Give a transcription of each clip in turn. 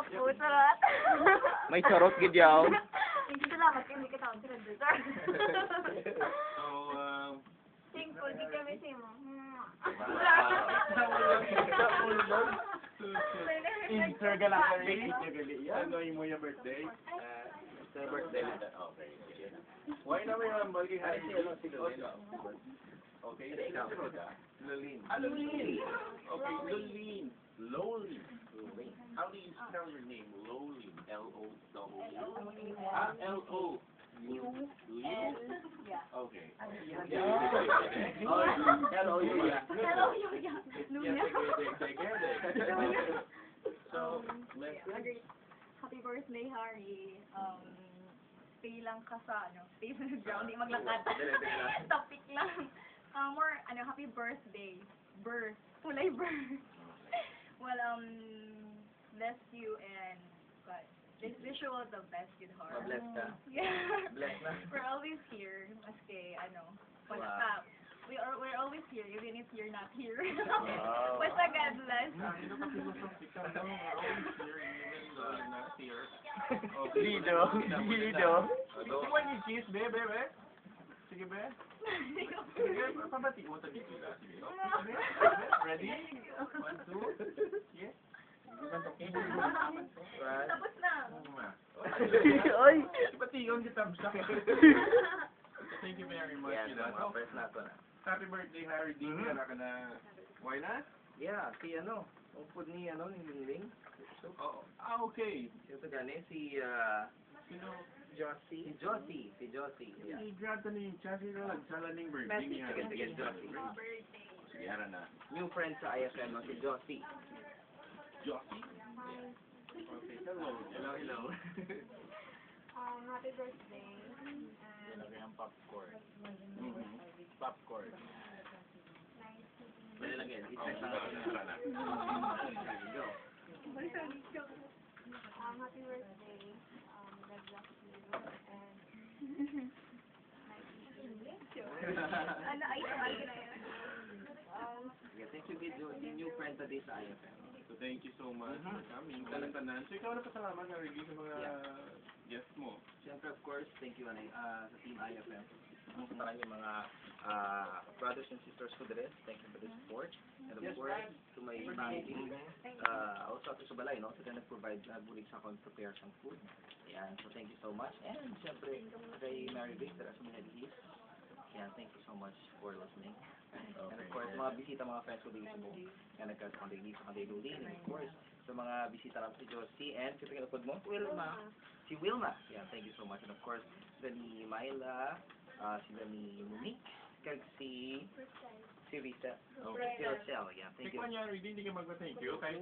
po, sarat. May charot gid yaw. Salamat kayo, hindi kita sir. So, Thankful, di kami simo. Sir Galakari, ano mo yung birthday? Sa birthday nila. Okay. Why na may mga bagay Ay, si ano, si Lulin. Okay. Lulin. Lulin. Okay, Lulin. Lolin. How do you spell your name? Lolin. L-O-W. L-O. Lin. Okay. Hello, Yuya. Hello, Yuya. Luya. So, Happy birthday, Harry. Stay lang ka sa, stay sa ground, di maglakad. Topic lang. More, happy birthday. Birth. Kulay birth. Well, bless you and, wish you all the best, good heart. Bless ka. Yeah. Bless na. We're always here, maski, Wow. basta, we're always here, even if you're not here. Wow. Basta God bless. Lido. Lido. When you kiss, be. Sige, be. Sige, pabati mo sa dito. Sige. Ready? 1, 2. Yes. Tapos na. Ay. Pati yun, kita sa Thank you very much. Yan, mga first na to na. Happy birthday, Harry D. Kaya ka na. Why not? Yeah, si upod ni Ningning. Oh, okay. Ito gani, si Sino? Josie. Si Josie. Yeah. I-grab ka ni Chassis na nagsala ng birthday niya. Sige, Josie. Sige, ara na. New friend sa IFM, si Josie. Josie? Okay, hello. Hello. Happy birthday. Lagay ang popcorn. Popcorn. Pwede lang yan. I-check na natin. Go. Happy birthday. God bless you. And Yeah, thank you, Josie. New friend today sa IFM. So thank you so much for coming. Tanan-tanan. So ikaw na pasalamat na rin sa mga guests mo. Siyempre, of course, thank you sa Team IFM. Sa yung mga brothers and sisters ko din. Thank you for the support. And of course, to my family. Also to Subalay, sila nag-provide bulig sa akong prepare some food. Yan, so thank you so much. And siyempre, kay Mary Vic, sa mga lihis. Yan, thank you so much for listening. And of course, mga bisita, mga friends ko dito mo. Yan, nagkakaroon dito sa kanday Lulin. And of course, sa mga bisita lang si Josie. And siyempre, kinapod mo, Wilma. Si Wilma. Yan, thank you so much. And of course, sila ni Myla, sila ni Monique, kag si Rita. Okay. Si Rachel. Yan, thank you. Ikaw niya, hindi ka mag-thank you, okay?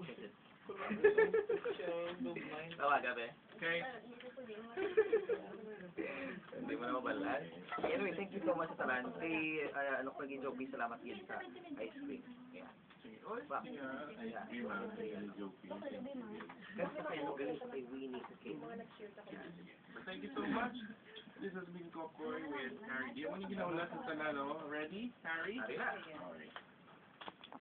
Tawa, gabi. Okay. Hindi mo na mabalaan. Anyway, thank you so much sa talan. Kay, Joby, salamat din sa ice cream. Yeah. Sige. Oy, Ba? yeah. Hey, ma'am. Hey, Joby. Kasi galing sa kay Winnie sa cake. But thank you so much. This has been Kokoy with Harry. Di mo ni ginawala sa tanan, no? Ready, Harry? Hari na. Alright.